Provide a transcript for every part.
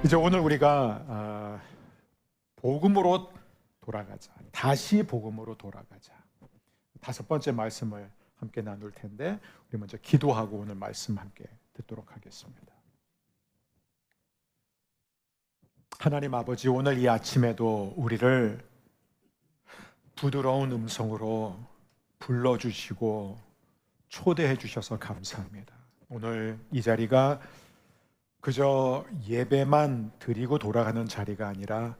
이제 오늘 우리가 복음으로 돌아가자. 다시 복음으로 돌아가자. 다섯 번째 말씀을 함께 나눌 텐데 우리 먼저 기도하고 오늘 말씀 함께 듣도록 하겠습니다. 하나님 아버지, 오늘 이 아침에도 우리를 부드러운 음성으로 불러주시고 초대해 주셔서 감사합니다. 오늘 이 자리가 그저 예배만 드리고 돌아가는 자리가 아니라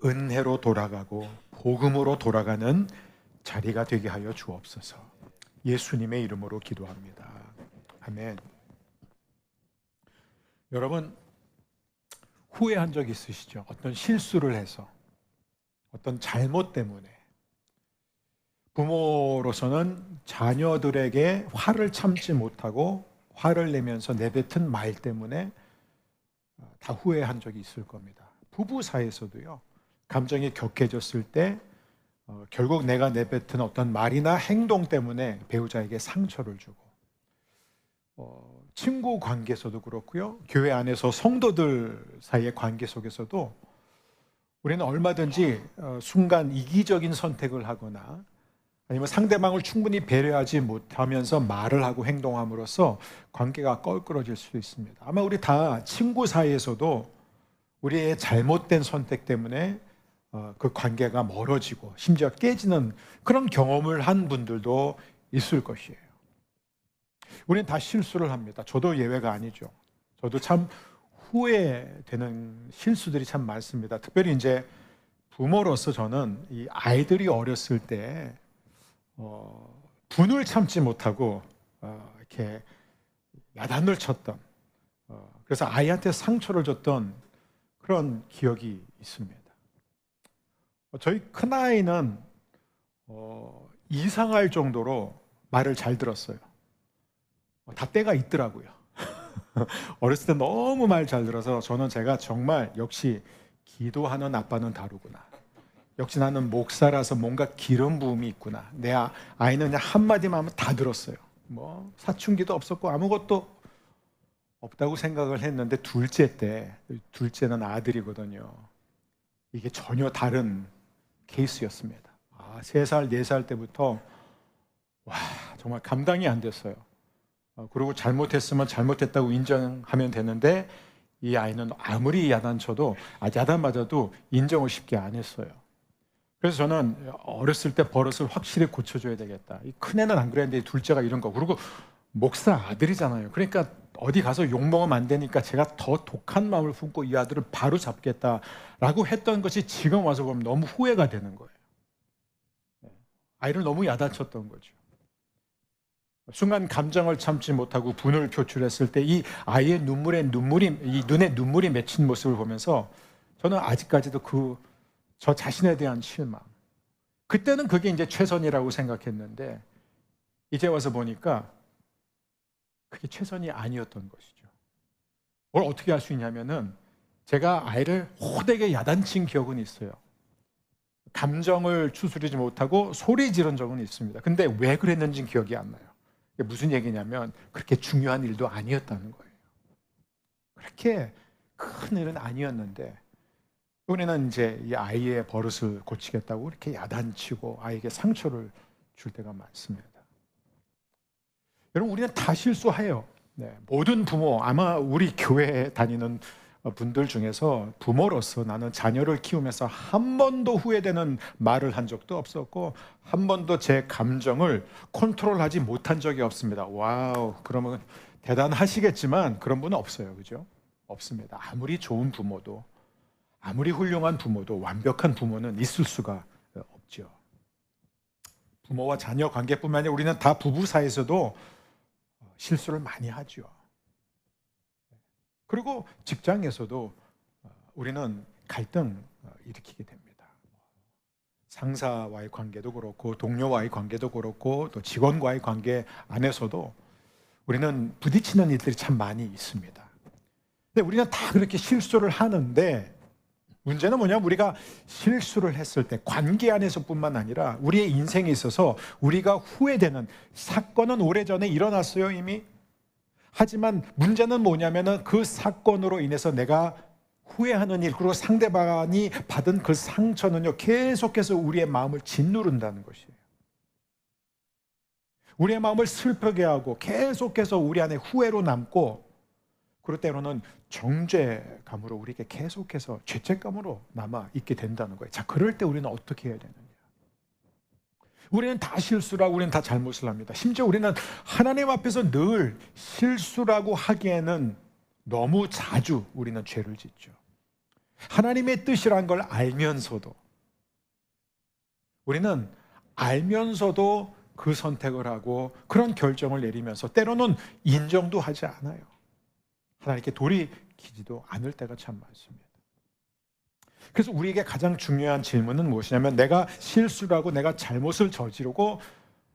은혜로 돌아가고 복음으로 돌아가는 자리가 되게 하여 주옵소서. 예수님의 이름으로 기도합니다. 아멘. 여러분, 후회한 적 있으시죠? 어떤 실수를 해서, 어떤 잘못 때문에. 부모로서는 자녀들에게 화를 참지 못하고 화를 내면서 내뱉은 말 때문에 다 후회한 적이 있을 겁니다. 부부 사이에서도요, 감정이 격해졌을 때 결국 내가 내뱉은 어떤 말이나 행동 때문에 배우자에게 상처를 주고, 친구 관계에서도 그렇고요, 교회 안에서 성도들 사이의 관계 속에서도 우리는 얼마든지 순간 이기적인 선택을 하거나 아니면 상대방을 충분히 배려하지 못하면서 말을 하고 행동함으로써 관계가 껄끄러질 수도 있습니다. 아마 우리 다 친구 사이에서도 우리의 잘못된 선택 때문에 그 관계가 멀어지고 심지어 깨지는 그런 경험을 한 분들도 있을 것이에요. 우리는 다 실수를 합니다. 저도 예외가 아니죠. 저도 참 후회되는 실수들이 참 많습니다. 특별히 이제 부모로서 저는 이 아이들이 어렸을 때 분을 참지 못하고 이렇게 야단을 쳤던, 그래서 아이한테 상처를 줬던 그런 기억이 있습니다. 저희 큰아이는 이상할 정도로 말을 잘 들었어요. 다 때가 있더라고요. 어렸을 때 너무 말 잘 들어서 저는 제가 정말 역시 기도하는 아빠는 다르구나. 역시 나는 목사라서 뭔가 기름 부음이 있구나. 내 아이는 그냥 한마디만 하면 다 들었어요. 뭐 사춘기도 없었고 아무것도 없다고 생각을 했는데 둘째는 아들이거든요. 이게 전혀 다른 케이스였습니다. 3살, 4살 때부터 정말 감당이 안 됐어요. 그리고 잘못했으면 잘못했다고 인정하면 되는데 이 아이는 아무리 야단쳐도 야단 맞아도 인정을 쉽게 안 했어요. 그래서 저는 어렸을 때 버릇을 확실히 고쳐줘야 되겠다. 이 큰애는 안 그랬는데 둘째가 이런 거. 그리고 목사 아들이잖아요. 그러니까 어디 가서 욕먹으면 안 되니까 제가 더 독한 마음을 품고 이 아들을 바로 잡겠다라고 했던 것이 지금 와서 보면 너무 후회가 되는 거예요. 아이를 너무 야단쳤던 거죠. 순간 감정을 참지 못하고 분을 표출했을 때 이 아이의 이 눈에 눈물이 맺힌 모습을 보면서 저는 아직까지도 저 자신에 대한 실망. 그때는 그게 이제 최선이라고 생각했는데 이제 와서 보니까 그게 최선이 아니었던 것이죠. 뭘 어떻게 할 수 있냐면은 제가 아이를 호되게 야단친 기억은 있어요. 감정을 추스르지 못하고 소리 지른 적은 있습니다. 근데 왜 그랬는지 기억이 안 나요. 이게 무슨 얘기냐면 그렇게 중요한 일도 아니었다는 거예요. 그렇게 큰 일은 아니었는데 우리는 이제 이 아이의 버릇을 고치겠다고 이렇게 야단치고 아이에게 상처를 줄 때가 많습니다. 여러분, 우리는 다 실수해요. 모든 부모, 아마 우리 교회에 다니는 분들 중에서 부모로서 나는 자녀를 키우면서 한 번도 후회되는 말을 한 적도 없었고 한 번도 제 감정을 컨트롤하지 못한 적이 없습니다. 와우, 그러면 대단하시겠지만 그런 분은 없어요. 그죠? 없습니다. 아무리 좋은 부모도, 아무리 훌륭한 부모도, 완벽한 부모는 있을 수가 없죠. 부모와 자녀 관계뿐만 아니라 우리는 다 부부 사이에서도 실수를 많이 하죠. 그리고 직장에서도 우리는 갈등 일으키게 됩니다. 상사와의 관계도 그렇고 동료와의 관계도 그렇고 또 직원과의 관계 안에서도 우리는 부딪히는 일들이 참 많이 있습니다. 근데 우리는 다 그렇게 실수를 하는데 문제는 뭐냐면 우리가 실수를 했을 때 관계 안에서뿐만 아니라 우리의 인생에 있어서 우리가 후회되는 사건은 오래전에 일어났어요, 이미. 하지만 문제는 뭐냐면은 그 사건으로 인해서 내가 후회하는 일, 그리고 상대방이 받은 그 상처는요, 계속해서 우리의 마음을 짓누른다는 것이에요. 우리의 마음을 슬프게 하고 계속해서 우리 안에 후회로 남고, 그리고 때로는 정죄감으로 우리에게 계속해서 죄책감으로 남아 있게 된다는 거예요. 자, 그럴 때 우리는 어떻게 해야 되느냐? 우리는 다 실수라고, 우리는 다 잘못을 합니다. 심지어 우리는 하나님 앞에서 늘 실수라고 하기에는 너무 자주 우리는 죄를 짓죠. 하나님의 뜻이란 걸 알면서도, 우리는 알면서도 그 선택을 하고 그런 결정을 내리면서 때로는 인정도 하지 않아요. 하나님께 돌이키지도 않을 때가 참 많습니다. 그래서 우리에게 가장 중요한 질문은 무엇이냐면, 내가 실수라고, 내가 잘못을 저지르고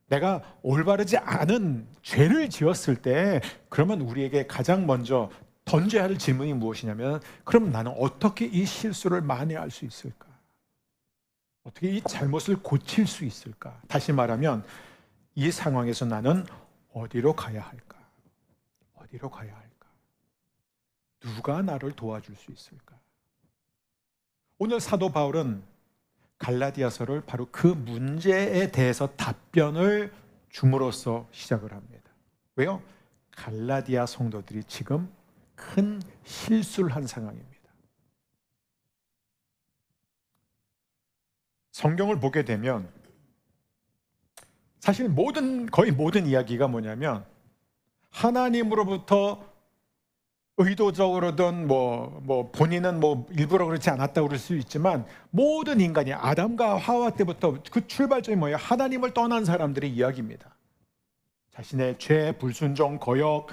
내가 올바르지 않은 죄를 지었을 때, 그러면 우리에게 가장 먼저 던져야 할 질문이 무엇이냐면, 그럼 나는 어떻게 이 실수를 만회할 수 있을까? 어떻게 이 잘못을 고칠 수 있을까? 다시 말하면, 이 상황에서 나는 어디로 가야 할까? 어디로 가야 할까? 누가 나를 도와줄 수 있을까? 오늘 사도 바울은 갈라디아서를 바로 그 문제에 대해서 답변을 줌으로써 시작을 합니다. 왜요? 갈라디아 성도들이 지금 큰 실수를 한 상황입니다. 성경을 보게 되면 사실 거의 모든 이야기가 뭐냐면, 하나님으로부터 의도적으로든 본인은 일부러 그렇지 않았다고 그럴 수 있지만, 모든 인간이 아담과 하와 때부터 그 출발점이 뭐예요? 하나님을 떠난 사람들의 이야기입니다. 자신의 죄, 불순종, 거역,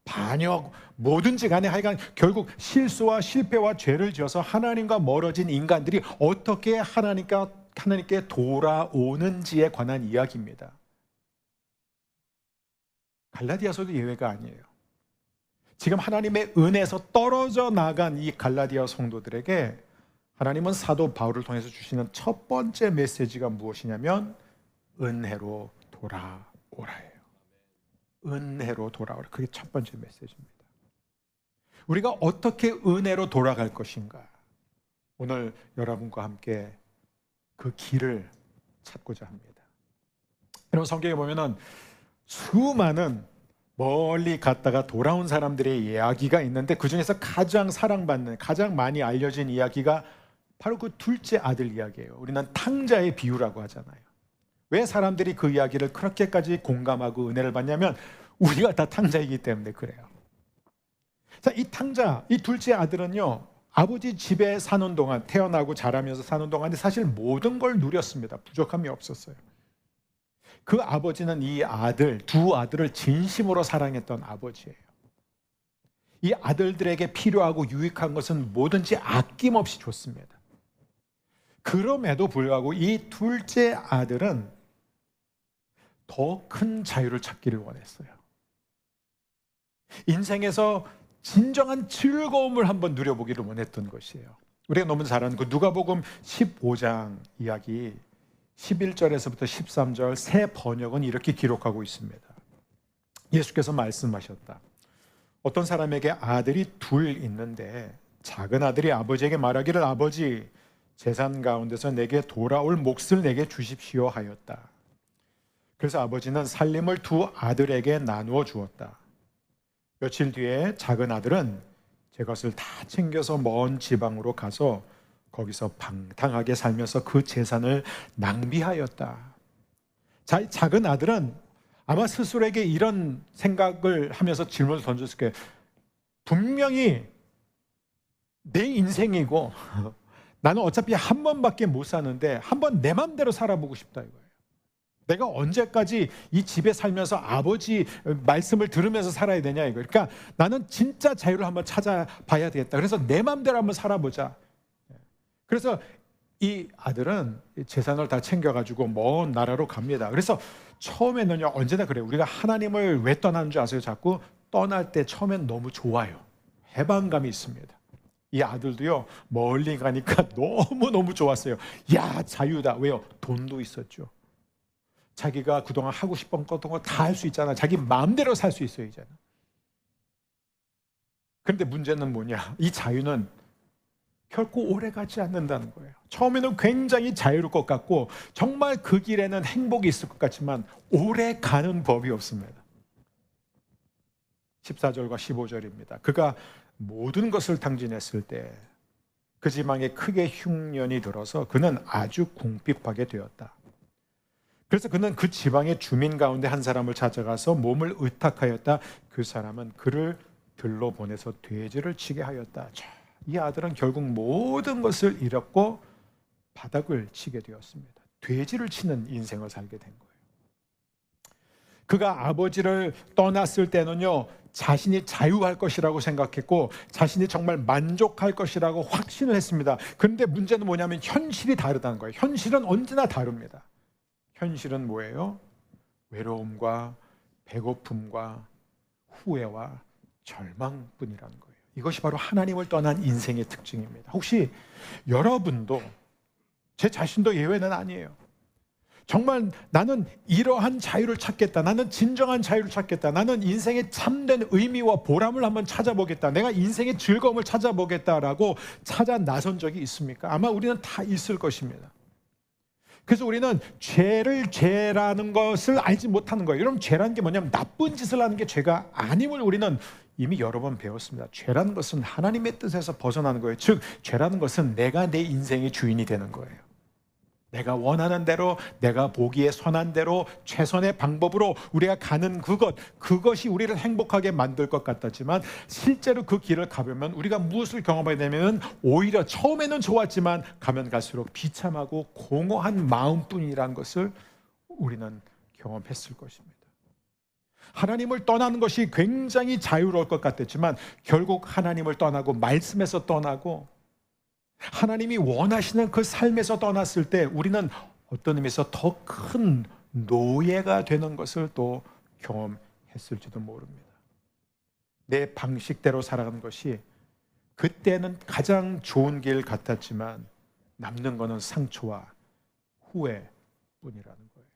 반역, 뭐든지 간에 하여간 결국 실수와 실패와 죄를 지어서 하나님과 멀어진 인간들이 어떻게 하나님께 돌아오는지에 관한 이야기입니다. 갈라디아서도 예외가 아니에요. 지금 하나님의 은혜에서 떨어져 나간 이 갈라디아 성도들에게 하나님은 사도 바울을 통해서 주시는 첫 번째 메시지가 무엇이냐면, 은혜로 돌아오라예요. 은혜로 돌아오라. 그게 첫 번째 메시지입니다. 우리가 어떻게 은혜로 돌아갈 것인가? 오늘 여러분과 함께 그 길을 찾고자 합니다. 여러분, 성경에 보면은 수많은 멀리 갔다가 돌아온 사람들의 이야기가 있는데, 그 중에서 가장 사랑받는, 가장 많이 알려진 이야기가 바로 그 둘째 아들 이야기예요. 우리는 탕자의 비유라고 하잖아요. 왜 사람들이 그 이야기를 그렇게까지 공감하고 은혜를 받냐면, 우리가 다 탕자이기 때문에 그래요. 자, 이 탕자, 이 둘째 아들은요, 아버지 집에 사는 동안, 태어나고 자라면서 사는 동안에 사실 모든 걸 누렸습니다. 부족함이 없었어요. 그 아버지는 이 두 아들을 진심으로 사랑했던 아버지예요. 이 아들들에게 필요하고 유익한 것은 뭐든지 아낌없이 줬습니다. 그럼에도 불구하고 이 둘째 아들은 더 큰 자유를 찾기를 원했어요. 인생에서 진정한 즐거움을 한번 누려보기를 원했던 것이에요. 우리가 너무 잘 아는 그 누가복음 15장 이야기 11절에서부터 13절 새 번역은 이렇게 기록하고 있습니다. 예수께서 말씀하셨다. 어떤 사람에게 아들이 둘 있는데 작은 아들이 아버지에게 말하기를, 아버지, 재산 가운데서 내게 돌아올 몫을 내게 주십시오 하였다. 그래서 아버지는 살림을 두 아들에게 나누어 주었다. 며칠 뒤에 작은 아들은 제 것을 다 챙겨서 먼 지방으로 가서 거기서 방탕하게 살면서 그 재산을 낭비하였다. 작은 아들은 아마 스스로에게 이런 생각을 하면서 질문을 던졌을 거예요. 분명히 내 인생이고 나는 어차피 한 번밖에 못 사는데 한번 내 맘대로 살아보고 싶다 이거예요. 내가 언제까지 이 집에 살면서 아버지 말씀을 들으면서 살아야 되냐 이거. 그러니까 나는 진짜 자유를 한번 찾아봐야 되겠다. 그래서 내 맘대로 한번 살아보자. 그래서 이 아들은 재산을 다 챙겨가지고 먼 나라로 갑니다. 그래서 처음에는요, 언제나 그래요. 우리가 하나님을 왜 떠나는 줄 아세요? 자꾸 떠날 때 처음엔 너무 좋아요. 해방감이 있습니다. 이 아들도요, 멀리 가니까 너무너무 좋았어요. 야, 자유다. 왜요? 돈도 있었죠. 자기가 그동안 하고 싶은 거 다 할 수 있잖아. 자기 마음대로 살 수 있어요, 이제는. 그런데 문제는 뭐냐? 이 자유는 결코 오래 가지 않는다는 거예요. 처음에는 굉장히 자유로울 것 같고 정말 그 길에는 행복이 있을 것 같지만 오래 가는 법이 없습니다. 14절과 15절입니다. 그가 모든 것을 탕진했을 때 그 지방에 크게 흉년이 들어서 그는 아주 궁핍하게 되었다. 그래서 그는 그 지방의 주민 가운데 한 사람을 찾아가서 몸을 의탁하였다. 그 사람은 그를 들러 보내서 돼지를 치게 하였다. 자, 이 아들은 결국 모든 것을 잃었고 바닥을 치게 되었습니다. 돼지를 치는 인생을 살게 된 거예요. 그가 아버지를 떠났을 때는요, 자신이 자유할 것이라고 생각했고 자신이 정말 만족할 것이라고 확신을 했습니다. 그런데 문제는 뭐냐면 현실이 다르다는 거예요. 현실은 언제나 다릅니다. 현실은 뭐예요? 외로움과 배고픔과 후회와 절망뿐이라는 거예요. 이것이 바로 하나님을 떠난 인생의 특징입니다. 혹시 여러분도, 제 자신도 예외는 아니에요. 정말 나는 이러한 자유를 찾겠다. 나는 진정한 자유를 찾겠다. 나는 인생의 참된 의미와 보람을 한번 찾아보겠다. 내가 인생의 즐거움을 찾아보겠다라고 찾아 나선 적이 있습니까? 아마 우리는 다 있을 것입니다. 그래서 우리는 죄를 죄라는 것을 알지 못하는 거예요. 여러분, 죄라는 게 뭐냐면 나쁜 짓을 하는 게 죄가 아님을 우리는 이미 여러 번 배웠습니다. 죄라는 것은 하나님의 뜻에서 벗어나는 거예요. 즉, 죄라는 것은 내가 내 인생의 주인이 되는 거예요. 내가 원하는 대로, 내가 보기에 선한 대로, 최선의 방법으로 우리가 가는 그것이 우리를 행복하게 만들 것 같았지만 실제로 그 길을 가보면 우리가 무엇을 경험하게 되면 오히려 처음에는 좋았지만 가면 갈수록 비참하고 공허한 마음뿐이라는 것을 우리는 경험했을 것입니다. 하나님을 떠나는 것이 굉장히 자유로울 것 같았지만 결국 하나님을 떠나고 말씀에서 떠나고 하나님이 원하시는 그 삶에서 떠났을 때 우리는 어떤 의미에서 더 큰 노예가 되는 것을 또 경험했을지도 모릅니다. 내 방식대로 살아가는 것이 그때는 가장 좋은 길 같았지만 남는 것은 상처와 후회뿐이라는 거예요.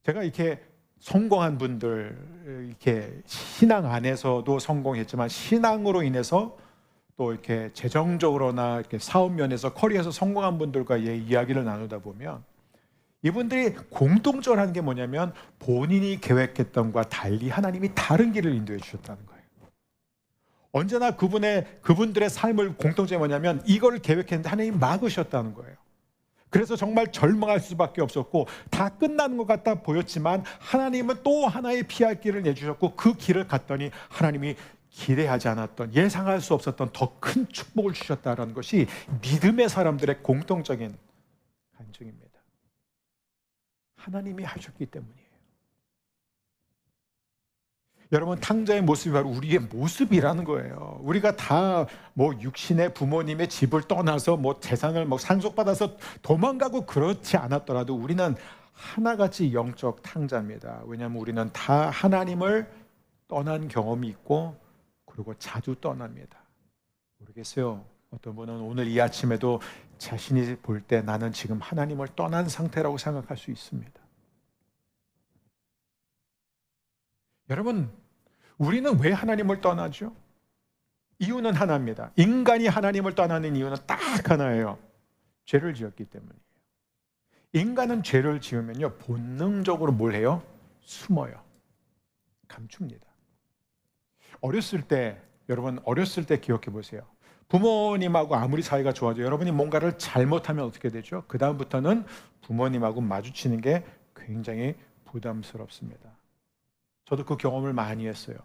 제가 이렇게 성공한 분들, 이렇게 신앙 안에서도 성공했지만 신앙으로 인해서 또 이렇게 재정적으로나 이렇게 사업 면에서 커리어에서 성공한 분들과 이야기를 나누다 보면 이분들이 공통적으로 하는 게 뭐냐면 본인이 계획했던과 달리 하나님이 다른 길을 인도해 주셨다는 거예요. 언제나 그분들의 삶을 공통점이 뭐냐면 이거를 계획했는데 하나님이 막으셨다는 거예요. 그래서 정말 절망할 수밖에 없었고 다 끝나는 것 같아 보였지만 하나님은 또 하나의 피할 길을 내주셨고 그 길을 갔더니 하나님이 기대하지 않았던, 예상할 수 없었던 더 큰 축복을 주셨다는 것이 믿음의 사람들의 공통적인 간증입니다. 하나님이 하셨기 때문이에요. 여러분, 탕자의 모습이 바로 우리의 모습이라는 거예요. 우리가 다 뭐 육신의 부모님의 집을 떠나서 뭐 재산을 뭐 상속받아서 도망가고 그렇지 않았더라도 우리는 하나같이 영적 탕자입니다. 왜냐하면 우리는 다 하나님을 떠난 경험이 있고 그리고 자주 떠납니다. 모르겠어요. 어떤 분은 오늘 이 아침에도 자신이 볼 때 나는 지금 하나님을 떠난 상태라고 생각할 수 있습니다. 여러분, 우리는 왜 하나님을 떠나죠? 이유는 하나입니다. 인간이 하나님을 떠나는 이유는 딱 하나예요. 죄를 지었기 때문이에요. 인간은 죄를 지으면요, 본능적으로 뭘 해요? 숨어요. 감춥니다. 어렸을 때, 여러분 어렸을 때 기억해 보세요. 부모님하고 아무리 사이가 좋아져 여러분이 뭔가를 잘못하면 어떻게 되죠? 그 다음부터는 부모님하고 마주치는 게 굉장히 부담스럽습니다. 저도 그 경험을 많이 했어요.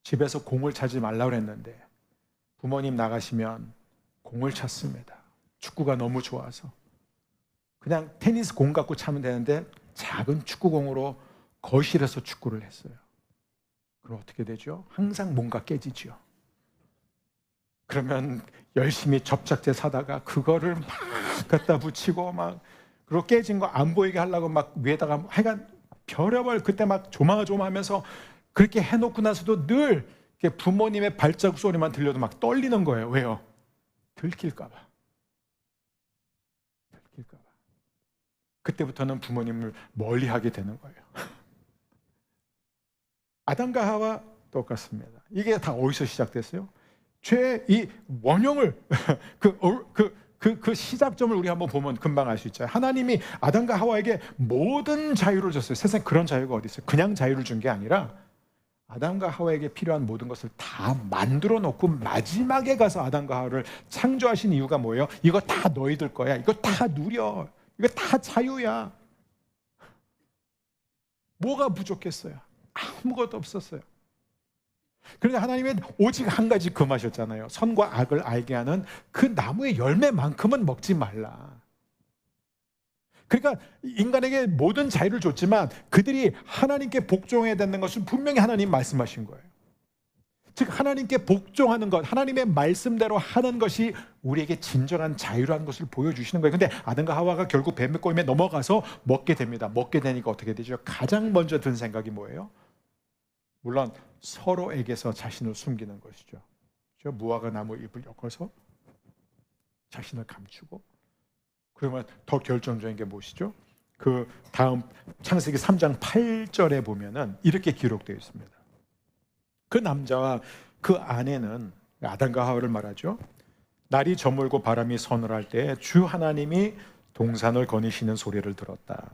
집에서 공을 차지 말라고 했는데 부모님 나가시면 공을 찼습니다. 축구가 너무 좋아서 그냥 테니스 공 갖고 차면 되는데 작은 축구공으로 거실에서 축구를 했어요. 그럼 어떻게 되죠? 항상 뭔가 깨지죠. 그러면 열심히 접착제 사다가 그거를 막 갖다 붙이고 막 그리고 깨진 거 안 보이게 하려고 막 위에다가 하여간 별의별 그때 막 조마조마하면서 그렇게 해놓고 나서도 늘 부모님의 발자국 소리만 들려도 막 떨리는 거예요. 왜요? 들킬까 봐. 들킬까 봐. 그때부터는 부모님을 멀리하게 되는 거예요. 아담과 하와 똑같습니다. 이게 다 어디서 시작됐어요? 죄의 이 원형을 그 시작점을 우리 한번 보면 금방 알 수 있죠. 하나님이 아담과 하와에게 모든 자유를 줬어요. 세상에 그런 자유가 어디 있어요? 그냥 자유를 준 게 아니라 아담과 하와에게 필요한 모든 것을 다 만들어 놓고 마지막에 가서 아담과 하와를 창조하신 이유가 뭐예요? 이거 다 너희들 거야. 이거 다 누려. 이거 다 자유야. 뭐가 부족했어요? 아무것도 없었어요. 그런데 하나님은 오직 한 가지 금하셨잖아요. 선과 악을 알게 하는 그 나무의 열매만큼은 먹지 말라. 그러니까 인간에게 모든 자유를 줬지만 그들이 하나님께 복종해야 되는 것은 분명히 하나님 말씀하신 거예요. 즉 하나님께 복종하는 것, 하나님의 말씀대로 하는 것이 우리에게 진정한 자유라는 것을 보여주시는 거예요. 근데 아담과 하와가 결국 뱀의 꼬임에 넘어가서 먹게 됩니다. 먹게 되니까 어떻게 되죠? 가장 먼저 든 생각이 뭐예요? 물론 서로에게서 자신을 숨기는 것이죠. 무화과 나무 잎을 엮어서 자신을 감추고, 그러면 더 결정적인 게 무엇이죠? 그 다음 창세기 3장 8절에 보면은 이렇게 기록되어 있습니다. 그 남자와 그 아내는, 아담과 하와를 말하죠. 날이 저물고 바람이 서늘할 때 주 하나님이 동산을 거니시는 소리를 들었다.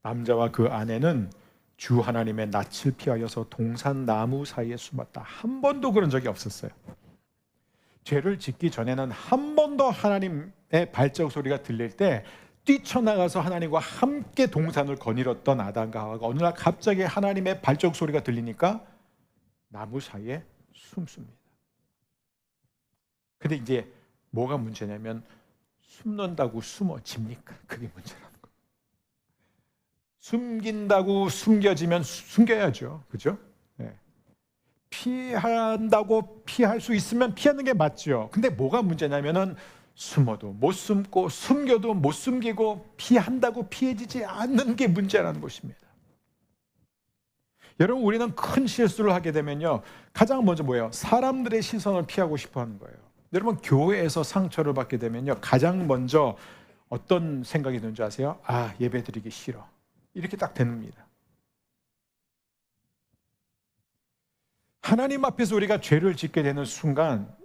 남자와 그 아내는 주 하나님의 낯을 피하여서 동산 나무 사이에 숨었다. 한 번도 그런 적이 없었어요. 죄를 짓기 전에는 한 번도 하나님의 발자국 소리가 들릴 때 뛰쳐나가서 하나님과 함께 동산을 거닐었던 아담과 하와가 어느 날 갑자기 하나님의 발자국 소리가 들리니까 나무 사이에 숨습니다. 근데 이제 뭐가 문제냐면 숨는다고 숨어집니까? 그게 문제라는 거예요. 숨긴다고 숨겨지면 숨겨야죠. 그죠? 네. 피한다고 피할 수 있으면 피하는 게 맞죠. 근데 뭐가 문제냐면은 숨어도 못 숨고 숨겨도 못 숨기고 피한다고 피해지지 않는 게 문제라는 것입니다. 여러분, 우리는 큰 실수를 하게 되면요, 가장 먼저 뭐예요? 사람들의 시선을 피하고 싶어 하는 거예요. 여러분, 교회에서 상처를 받게 되면요, 가장 먼저 어떤 생각이 드는지 아세요? 아, 예배 드리기 싫어. 이렇게 딱 됩니다. 하나님 앞에서 우리가 죄를 짓게 되는 순간,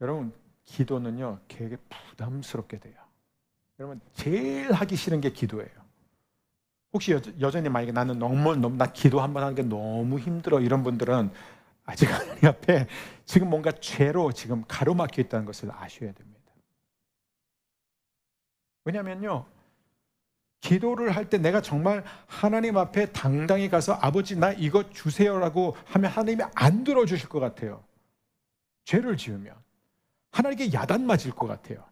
여러분, 기도는요, 되게 부담스럽게 돼요. 여러분, 제일 하기 싫은 게 기도예요. 혹시 여전히 만약에 나는 나 기도 한번 하는 게 너무 힘들어, 이런 분들은 아직 하나님 앞에 지금 뭔가 죄로 지금 가로막혀 있다는 것을 아셔야 됩니다. 왜냐하면요, 기도를 할 때 내가 정말 하나님 앞에 당당히 가서 아버지 나 이거 주세요라고 하면 하나님이 안 들어주실 것 같아요. 죄를 지으면 하나님께 야단 맞을 것 같아요.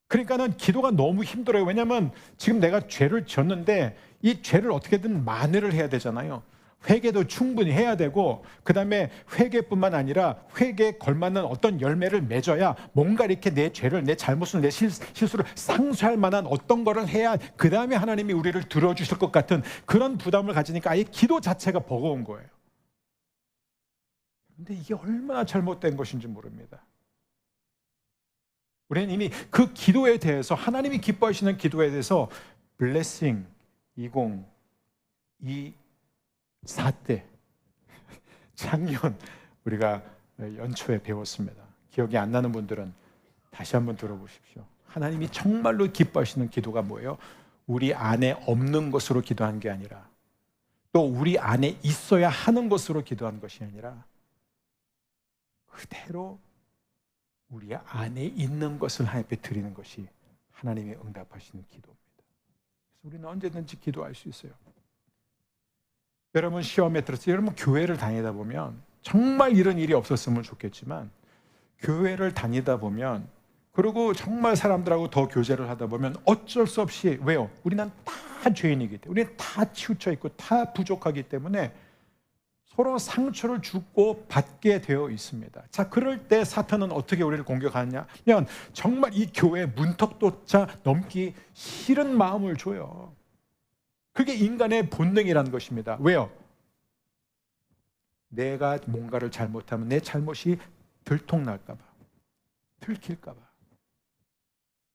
그러니까는 기도가 너무 힘들어요. 왜냐하면 지금 내가 죄를 졌는데 이 죄를 어떻게든 만회를 해야 되잖아요. 회개도 충분히 해야 되고, 그 다음에 회개뿐만 아니라 회개에 걸맞는 어떤 열매를 맺어야 뭔가 이렇게 내 죄를, 내 잘못을, 내 실수를 상쇄할 만한 어떤 거를 해야 그 다음에 하나님이 우리를 들어주실 것 같은 그런 부담을 가지니까 아예 기도 자체가 버거운 거예요. 그런데 이게 얼마나 잘못된 것인지 모릅니다. 우리는 이미 그 기도에 대해서, 하나님이 기뻐하시는 기도에 대해서 블레싱 2024 때 작년 우리가 연초에 배웠습니다. 기억이 안 나는 분들은 다시 한번 들어보십시오. 하나님이 정말로 기뻐하시는 기도가 뭐예요? 우리 안에 없는 것으로 기도한 게 아니라, 또 우리 안에 있어야 하는 것으로 기도한 것이 아니라 그대로 우리 안에 있는 것을 하나님 앞에 드리는 것이 하나님이 응답하시는 기도입니다. 그래서 우리는 언제든지 기도할 수 있어요. 여러분, 시험에 들어서 여러분 교회를 다니다 보면, 정말 이런 일이 없었으면 좋겠지만 교회를 다니다 보면, 그리고 정말 사람들하고 더 교제를 하다 보면 어쩔 수 없이, 왜요? 우리는 다 죄인이기 때문에, 우리는 다 치우쳐 있고 다 부족하기 때문에 서로 상처를 주고 받게 되어 있습니다. 자, 그럴 때 사탄은 어떻게 우리를 공격하느냐면, 정말 이 교회 문턱조차 넘기 싫은 마음을 줘요. 그게 인간의 본능이라는 것입니다. 왜요? 내가 뭔가를 잘못하면 내 잘못이 들통날까 봐, 들킬까 봐,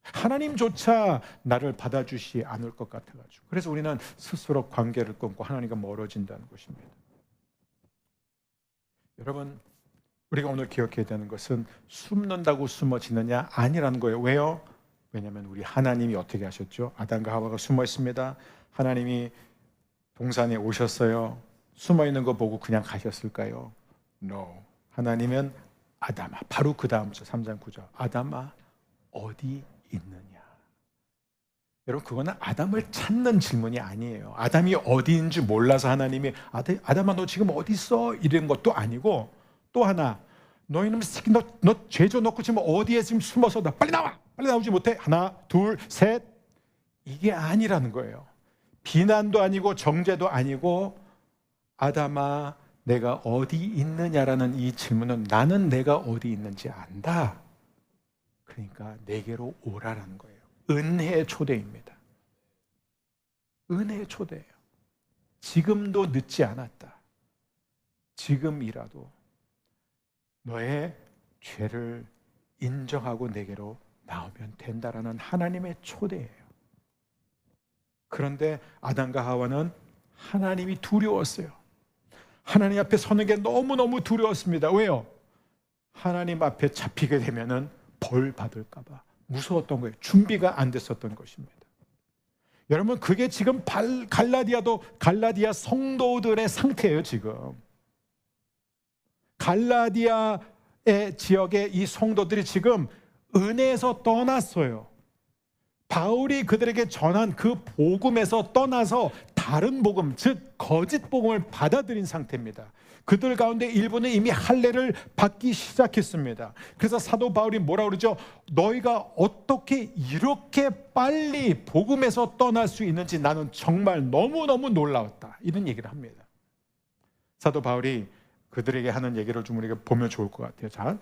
하나님조차 나를 받아주지 않을 것 같아가지고, 그래서 우리는 스스로 관계를 끊고 하나님과 멀어진다는 것입니다. 여러분, 우리가 오늘 기억해야 되는 것은 숨는다고 숨어지느냐 아니라는 거예요. 왜요? 왜냐하면 우리 하나님이 어떻게 하셨죠? 아담과 하와가 숨어 있습니다. 하나님이 동산에 오셨어요. 숨어 있는 거 보고 그냥 가셨을까요? No. 하나님은 아담아, 바로 그 다음 절 3장 9절 아담아 어디 있느냐. 여러분, 그거는 아담을 찾는 질문이 아니에요. 아담이 어디 있는지 몰라서 하나님이 아담아 너 지금 어디 있어? 이런 것도 아니고, 또 하나, 너 이놈 새끼 너 죄져 놓고 지금 어디에 지금 숨어서 나 빨리 나와! 빨리 나오지 못해? 하나 둘 셋, 이게 아니라는 거예요. 비난도 아니고 정죄도 아니고, 아담아 내가 어디 있느냐라는 이 질문은 나는 내가 어디 있는지 안다. 그러니까 내게로 오라라는 거예요. 은혜의 초대입니다. 은혜의 초대예요. 지금도 늦지 않았다. 지금이라도 너의 죄를 인정하고 내게로 나오면 된다라는 하나님의 초대예요. 그런데 아담과 하와는 하나님이 두려웠어요. 하나님 앞에 서는 게 너무너무 두려웠습니다. 왜요? 하나님 앞에 잡히게 되면은 벌 받을까 봐 무서웠던 거예요. 준비가 안 됐었던 것입니다. 여러분, 그게 지금 갈라디아 성도들의 상태예요. 지금 갈라디아의 지역의 이 성도들이 지금 은혜에서 떠났어요. 바울이 그들에게 전한 그 복음에서 떠나서 다른 복음, 즉 거짓 복음을 받아들인 상태입니다. 그들 가운데 일부는 이미 할례를 받기 시작했습니다. 그래서 사도 바울이 뭐라고 그러죠? 너희가 어떻게 이렇게 빨리 복음에서 떠날 수 있는지 나는 정말 너무너무 놀라웠다, 이런 얘기를 합니다. 사도 바울이 그들에게 하는 얘기를 좀 우리가 보면 좋을 것 같아요. 자,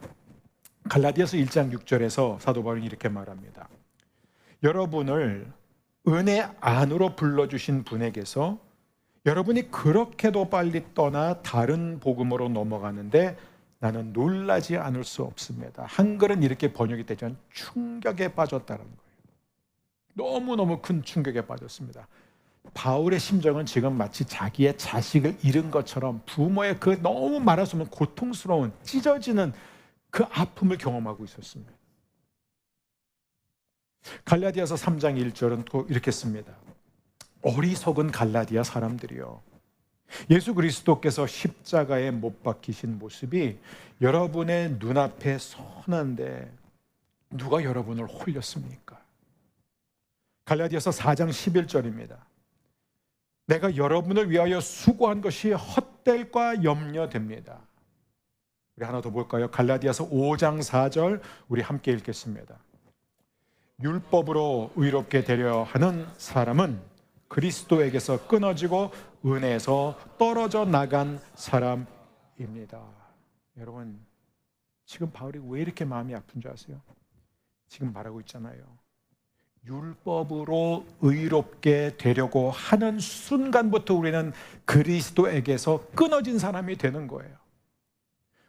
갈라디아서 1장 6절에서 사도 바울이 이렇게 말합니다. 여러분을 은혜 안으로 불러주신 분에게서 여러분이 그렇게도 빨리 떠나 다른 복음으로 넘어가는데 나는 놀라지 않을 수 없습니다. 한글은 이렇게 번역이 되지만 충격에 빠졌다는 거예요. 너무너무 큰 충격에 빠졌습니다. 바울의 심정은 지금 마치 자기의 자식을 잃은 것처럼 부모의 그 너무 말할 수 없는 고통스러운 찢어지는 그 아픔을 경험하고 있었습니다. 갈라디아서 3장 1절은 또 이렇게 씁니다. 어리석은 갈라디아 사람들이요, 예수 그리스도께서 십자가에 못 박히신 모습이 여러분의 눈앞에 선한데 누가 여러분을 홀렸습니까? 갈라디아서 4장 11절입니다. 내가 여러분을 위하여 수고한 것이 헛될까 염려됩니다. 우리 하나 더 볼까요? 갈라디아서 5장 4절 우리 함께 읽겠습니다. 율법으로 의롭게 되려 하는 사람은 그리스도에게서 끊어지고 은혜에서 떨어져 나간 사람입니다. 여러분, 지금 바울이 왜 이렇게 마음이 아픈 줄 아세요? 지금 말하고 있잖아요. 율법으로 의롭게 되려고 하는 순간부터 우리는 그리스도에게서 끊어진 사람이 되는 거예요.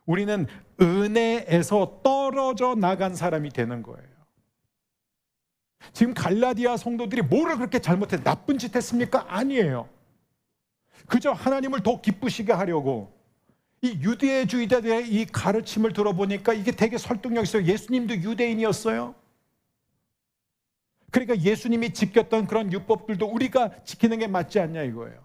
우리는 은혜에서 떨어져 나간 사람이 되는 거예요. 지금 갈라디아 성도들이 뭐를 그렇게 잘못해 나쁜 짓 했습니까? 아니에요. 그저 하나님을 더 기쁘시게 하려고 이 유대주의자들의 이 가르침을 들어보니까 이게 되게 설득력 있어요. 예수님도 유대인이었어요. 그러니까 예수님이 지켰던 그런 율법들도 우리가 지키는 게 맞지 않냐 이거예요.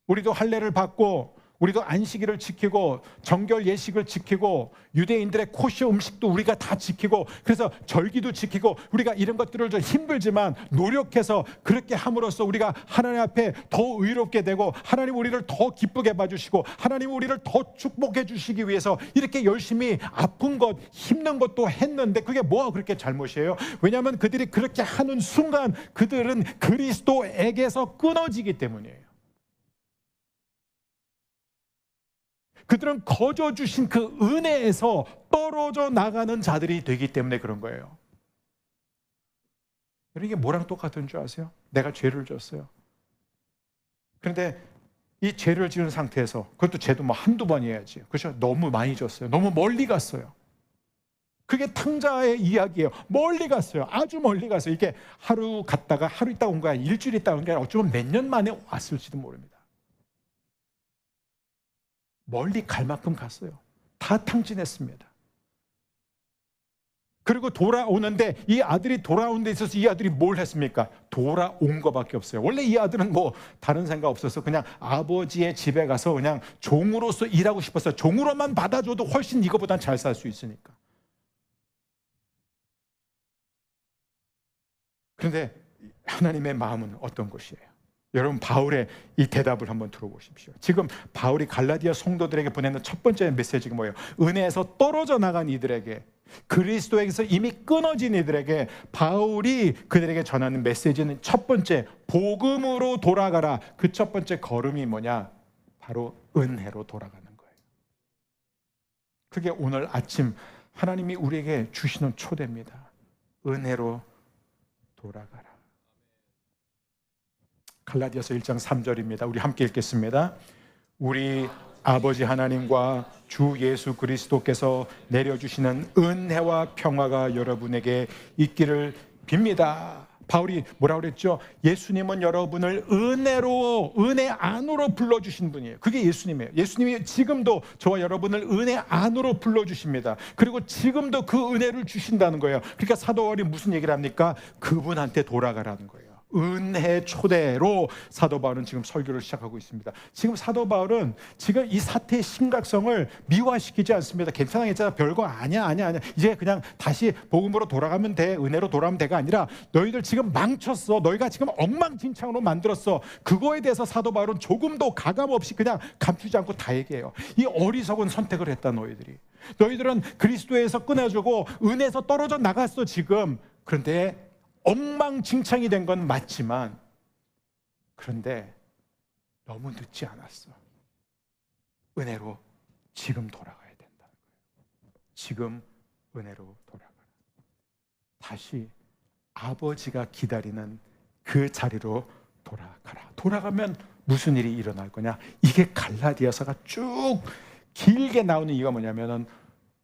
우리도 할례를 받고 우리도 안식일을 지키고 정결 예식을 지키고 유대인들의 코시 음식도 우리가 다 지키고 그래서 절기도 지키고 우리가 이런 것들을 좀 힘들지만 노력해서 그렇게 함으로써 우리가 하나님 앞에 더 의롭게 되고 하나님 우리를 더 기쁘게 봐주시고 하나님 우리를 더 축복해 주시기 위해서 이렇게 열심히 아픈 것 힘든 것도 했는데 그게 뭐가 그렇게 잘못이에요? 왜냐하면 그들이 그렇게 하는 순간 그들은 그리스도에게서 끊어지기 때문이에요. 그들은 거저 주신 그 은혜에서 떨어져 나가는 자들이 되기 때문에 그런 거예요. 여러분, 이게 뭐랑 똑같은 줄 아세요? 내가 죄를 졌어요. 그런데 이 죄를 지은 상태에서 그것도 죄도 뭐 한두 번 해야지. 그렇죠? 너무 많이 졌어요. 너무 멀리 갔어요. 그게 탕자의 이야기예요. 멀리 갔어요. 아주 멀리 갔어요. 이게 하루 갔다가 하루 있다 온 거야. 일주일 있다 온 게 아니라 어쩌면 몇 년 만에 왔을지도 모릅니다. 멀리 갈 만큼 갔어요. 다 탕진했습니다. 그리고 돌아오는데 이 아들이 돌아오는 데 있어서 이 아들이 뭘 했습니까? 돌아온 것밖에 없어요. 원래 이 아들은 뭐 다른 생각 없어서 그냥 아버지의 집에 가서 그냥 종으로서 일하고 싶었어요. 종으로만 받아줘도 훨씬 이거보단 잘 살 수 있으니까. 그런데 하나님의 마음은 어떤 것이에요? 여러분, 바울의 이 대답을 한번 들어보십시오. 지금 바울이 갈라디아 성도들에게 보내는 첫 번째 메시지가 뭐예요? 은혜에서 떨어져 나간 이들에게, 그리스도에게서 이미 끊어진 이들에게 바울이 그들에게 전하는 메시지는 첫 번째, 복음으로 돌아가라. 그 첫 번째 걸음이 뭐냐? 바로 은혜로 돌아가는 거예요. 그게 오늘 아침 하나님이 우리에게 주시는 초대입니다. 은혜로 돌아가라. 갈라디아서 1장 3절입니다. 우리 함께 읽겠습니다. 우리 아버지 하나님과 주 예수 그리스도께서 내려주시는 은혜와 평화가 여러분에게 있기를 빕니다. 바울이 뭐라고 그랬죠? 예수님은 여러분을 은혜로, 은혜 안으로 불러주신 분이에요. 그게 예수님이에요. 예수님이 지금도 저와 여러분을 은혜 안으로 불러주십니다. 그리고 지금도 그 은혜를 주신다는 거예요. 그러니까 사도 바울이 무슨 얘기를 합니까? 그분한테 돌아가라는 거예요. 은혜 초대로 사도 바울은 지금 설교를 시작하고 있습니다. 지금 사도 바울은 지금 이 사태의 심각성을 미화시키지 않습니다. 괜찮아, 별거 아니야. 이제 그냥 다시 복음으로 돌아가면 돼, 은혜로 돌아가면 돼가 아니라 너희들 지금 망쳤어. 너희가 지금 엉망진창으로 만들었어. 그거에 대해서 사도 바울은 조금도 가감 없이 그냥 감추지 않고 다 얘기해요. 이 어리석은 선택을 했다, 너희들은 그리스도에서 끊어지고 은혜에서 떨어져 나갔어 지금. 그런데 엉망진창이 된 건 맞지만, 그런데 너무 늦지 않았어. 은혜로 지금 돌아가야 된다는 거예요. 지금 은혜로 돌아가라. 다시 아버지가 기다리는 그 자리로 돌아가라. 돌아가면 무슨 일이 일어날 거냐? 이게 갈라디아서가 쭉 길게 나오는 이유가 뭐냐면은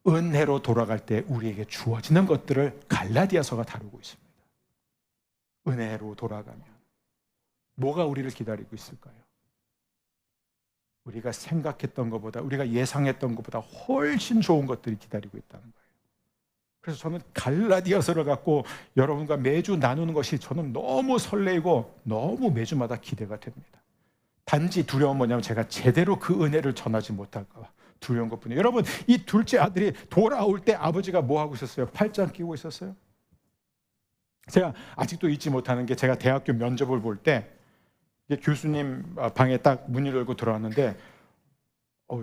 은혜로 돌아갈 때 우리에게 주어지는 것들을 갈라디아서가 다루고 있습니다. 은혜로 돌아가면 뭐가 우리를 기다리고 있을까요? 우리가 생각했던 것보다, 우리가 예상했던 것보다 훨씬 좋은 것들이 기다리고 있다는 거예요. 그래서 저는 갈라디아서를 갖고 여러분과 매주 나누는 것이 저는 너무 설레이고 너무 매주마다 기대가 됩니다. 단지 두려움은 뭐냐면 제가 제대로 그 은혜를 전하지 못할까 봐 두려운 것뿐이에요. 여러분, 이 둘째 아들이 돌아올 때 아버지가 뭐 하고 있었어요? 팔짱 끼고 있었어요? 제가 아직도 잊지 못하는 게, 제가 대학교 면접을 볼 때 교수님 방에 딱 문을 열고 들어왔는데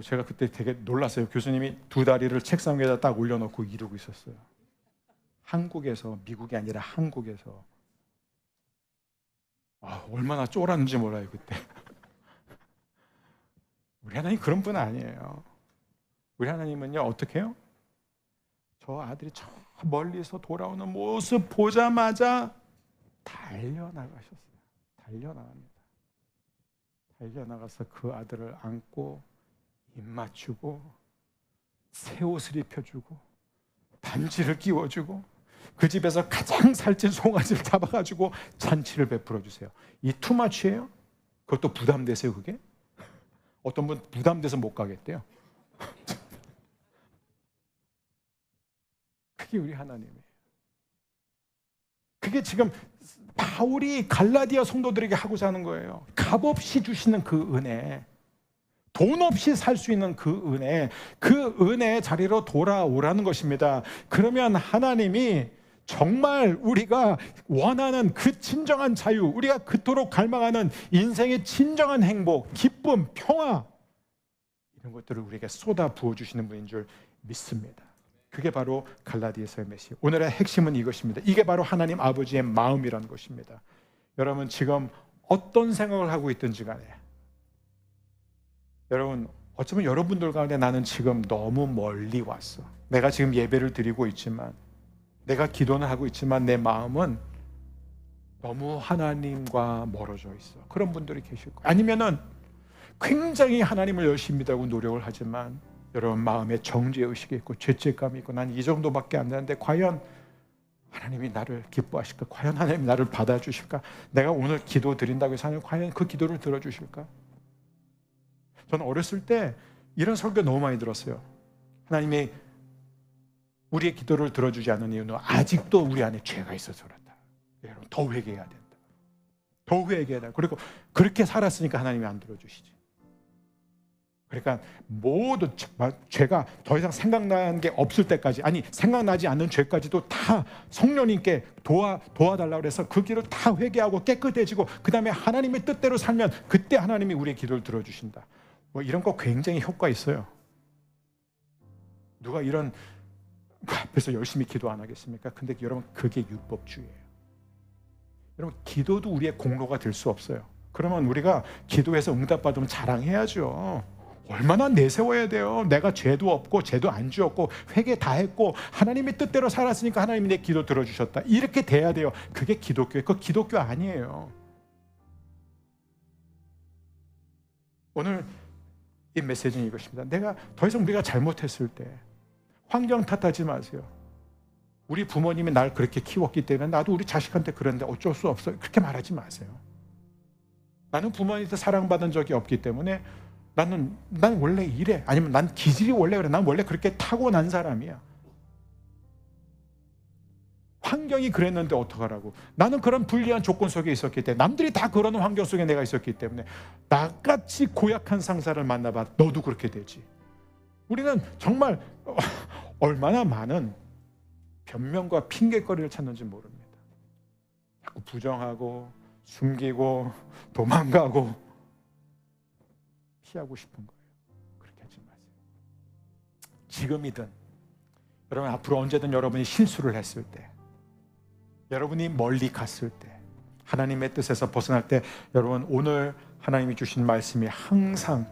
제가 그때 되게 놀랐어요. 교수님이 두 다리를 책상 위에다 딱 올려놓고 이러고 있었어요. 한국에서, 미국이 아니라 한국에서. 얼마나 쫄았는지 몰라요 그때. 우리 하나님 그런 분 아니에요. 우리 하나님은요, 어떻게 해요? 저 아들이 저 멀리서 돌아오는 모습 보자마자 달려나가셨어요. 달려나가서 그 아들을 안고 입 맞추고 새 옷을 입혀주고 반지를 끼워주고 그 집에서 가장 살찐 송아지를 잡아가지고 잔치를 베풀어 주세요. 이 투마치예요? 그것도 부담되세요 그게? 어떤 분 부담돼서 못 가겠대요. 그게 우리 하나님이에요. 그게 지금 바울이 갈라디아 성도들에게 하고자 하는 거예요. 값없이 주시는 그 은혜, 돈 없이 살 수 있는 그 은혜의 자리로 돌아오라는 것입니다. 그러면 하나님이 정말 우리가 원하는 그 진정한 자유, 우리가 그토록 갈망하는 인생의 진정한 행복, 기쁨, 평화, 이런 것들을 우리에게 쏟아 부어주시는 분인 줄 믿습니다. 그게 바로 갈라디아서의 메시지. 오늘의 핵심은 이것입니다. 이게 바로 하나님 아버지의 마음이라는 것입니다. 여러분, 지금 어떤 생각을 하고 있든지 간에, 여러분, 어쩌면 여러분들 가운데 나는 지금 너무 멀리 왔어. 내가 지금 예배를 드리고 있지만, 내가 기도는 하고 있지만 내 마음은 너무 하나님과 멀어져 있어. 그런 분들이 계실 거예요. 아니면은 굉장히 하나님을 열심히 믿다고 노력을 하지만 여러분 마음에 정죄의식이 있고 죄책감이 있고, 난 이 정도밖에 안 되는데 과연 하나님이 나를 기뻐하실까? 과연 하나님이 나를 받아주실까? 내가 오늘 기도 드린다고 해서 하나님 과연 그 기도를 들어주실까? 저는 어렸을 때 이런 설교 너무 많이 들었어요. 하나님이 우리의 기도를 들어주지 않는 이유는 아직도 우리 안에 죄가 있어서 그렇다. 여러분, 더 회개해야 된다. 더 회개해야 된다. 그리고 그렇게 살았으니까 하나님이 안 들어주시지. 그러니까 모든 죄가 더 이상 생각나는 게 없을 때까지, 아니 생각나지 않는 죄까지도 다 성령님께 도와달라고 해서 그 길을 다 회개하고 깨끗해지고 그 다음에 하나님의 뜻대로 살면 그때 하나님이 우리의 기도를 들어주신다. 뭐 이런 거 굉장히 효과 있어요. 누가 이런 앞에서 열심히 기도 안 하겠습니까? 근데 여러분, 그게 율법주의예요. 여러분, 기도도 우리의 공로가 될 수 없어요. 그러면 우리가 기도해서 응답받으면 자랑해야죠. 얼마나 내세워야 돼요. 내가 죄도 없고 죄도 안 지었고 회개 다 했고 하나님의 뜻대로 살았으니까 하나님이 내 기도 들어주셨다. 이렇게 돼야 돼요. 그게 기독교예요. 그거 기독교 아니에요. 오늘 이 메시지는 이것입니다. 내가 더 이상 우리가 잘못했을 때 환경 탓하지 마세요. 우리 부모님이 날 그렇게 키웠기 때문에 나도 우리 자식한테 그런데 어쩔 수 없어요. 그렇게 말하지 마세요. 나는 부모님한테 사랑받은 적이 없기 때문에 난 원래 이래. 아니면 난 기질이 원래 그래. 난 원래 그렇게 타고난 사람이야. 환경이 그랬는데 어떡하라고. 나는 그런 불리한 조건 속에 있었기 때문에, 남들이 다 그러는 환경 속에 내가 있었기 때문에 나같이 고약한 상사를 만나봐. 너도 그렇게 되지. 우리는 정말 얼마나 많은 변명과 핑계거리를 찾는지 모릅니다. 자꾸 부정하고 숨기고 도망가고 피하고 싶은 거예요. 그렇게 하지 마세요. 지금이든 여러분, 앞으로 언제든 여러분이 실수를 했을 때, 여러분이 멀리 갔을 때, 하나님의 뜻에서 벗어날 때, 여러분, 오늘 하나님이 주신 말씀이 항상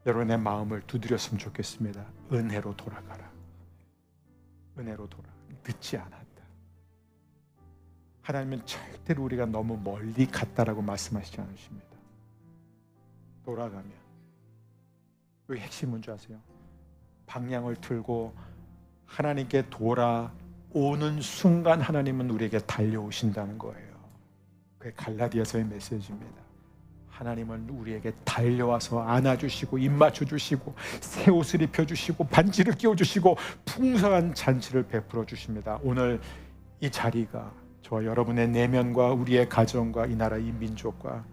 여러분의 마음을 두드렸으면 좋겠습니다. 은혜로 돌아가라. 은혜로 돌아가. 늦지 않았다. 하나님은 절대로 우리가 너무 멀리 갔다라고 말씀하시지 않으십니다. 돌아가면. 여기 핵심 뭔지 아세요? 방향을 틀고 하나님께 돌아오는 순간 하나님은 우리에게 달려오신다는 거예요. 그게 갈라디아서의 메시지입니다. 하나님은 우리에게 달려와서 안아주시고 입 맞춰주시고 새 옷을 입혀주시고 반지를 끼워주시고 풍성한 잔치를 베풀어 주십니다. 오늘 이 자리가 저와 여러분의 내면과 우리의 가정과 이 나라 이 민족과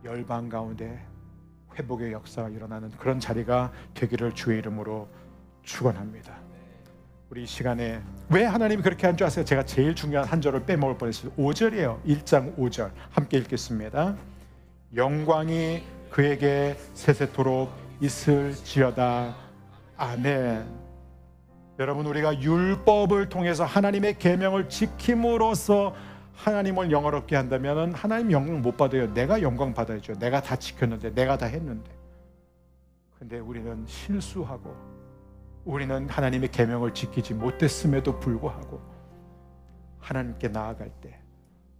열방 가운데 회복의 역사가 일어나는 그런 자리가 되기를 주의 이름으로 축원합니다. 우리 이 시간에 왜 하나님이 그렇게 한 줄 아세요? 제가 제일 중요한 한 절을 빼먹을 뻔했어요. 5절이에요. 1장 5절 함께 읽겠습니다. 영광이 그에게 세세토록 있을지어다. 아멘. 여러분, 우리가 율법을 통해서 하나님의 계명을 지킴으로써 하나님을 영화롭게 한다면 하나님 영광 못 받아요. 내가 영광 받아야죠. 내가 다 지켰는데, 내가 다 했는데. 근데 우리는 실수하고 우리는 하나님의 계명을 지키지 못했음에도 불구하고 하나님께 나아갈 때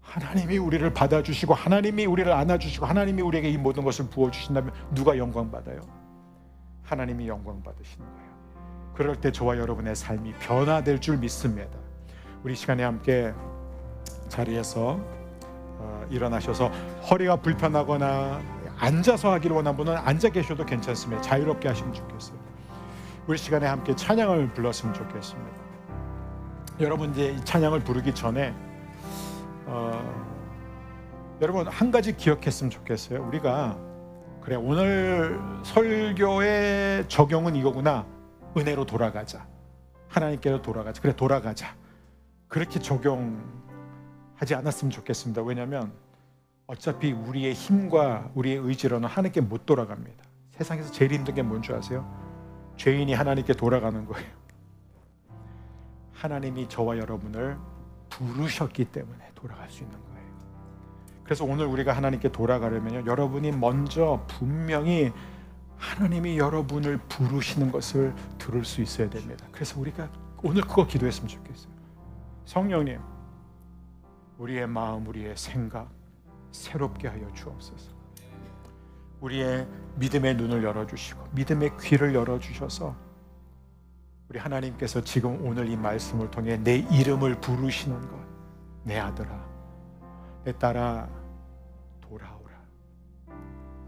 하나님이 우리를 받아주시고 하나님이 우리를 안아주시고 하나님이 우리에게 이 모든 것을 부어주신다면 누가 영광 받아요? 하나님이 영광 받으시는 거예요. 그럴 때 저와 여러분의 삶이 변화될 줄 믿습니다. 우리 시간에 함께 자리에서 일어나셔서 허리가 불편하거나 앉아서 하기를 원하는 분은 앉아 계셔도 괜찮습니다. 자유롭게 하시면 좋겠어요. 우리 시간에 함께 찬양을 불렀으면 좋겠습니다. 여러분, 이제 이 찬양을 부르기 전에 여러분 한 가지 기억했으면 좋겠어요. 우리가 그래, 오늘 설교의 적용은 이거구나. 은혜로 돌아가자. 하나님께로 돌아가자. 그래, 돌아가자. 그렇게 적용하지 않았으면 좋겠습니다. 왜냐하면 어차피 우리의 힘과 우리의 의지로는 하나님께 못 돌아갑니다. 세상에서 제일 힘든 게 뭔지 아세요? 죄인이 하나님께 돌아가는 거예요. 하나님이 저와 여러분을 부르셨기 때문에 돌아갈 수 있는 거예요. 그래서 오늘 우리가 하나님께 돌아가려면 여러분이 먼저 분명히 하나님이 여러분을 부르시는 것을 들을 수 있어야 됩니다. 그래서 우리가 오늘 그거 기도했으면 좋겠어요. 성령님, 우리의 마음, 우리의 생각 새롭게 하여 주옵소서. 우리의 믿음의 눈을 열어주시고 믿음의 귀를 열어주셔서 우리 하나님께서 지금 오늘 이 말씀을 통해 내 이름을 부르시는 것, 내 아들아, 내 딸아, 돌아오라.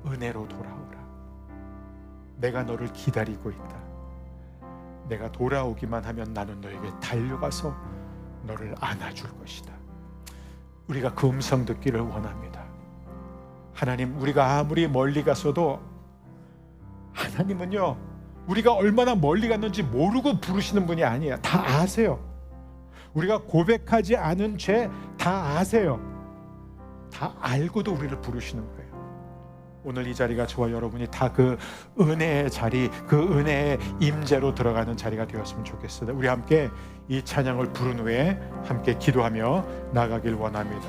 은혜로 돌아오라. 내가 너를 기다리고 있다. 내가 돌아오기만 하면 나는 너에게 달려가서 너를 안아줄 것이다. 우리가 그 음성 듣기를 원합니다. 하나님, 우리가 아무리 멀리 갔어도 하나님은요, 우리가 얼마나 멀리 갔는지 모르고 부르시는 분이 아니에요. 다 아세요. 우리가 고백하지 않은 죄 다 아세요. 다 알고도 우리를 부르시는 거예요. 오늘 이 자리가 저와 여러분이 다 그 은혜의 자리, 그 은혜의 임재로 들어가는 자리가 되었으면 좋겠습니다. 우리 함께 이 찬양을 부른 후에 함께 기도하며 나가길 원합니다.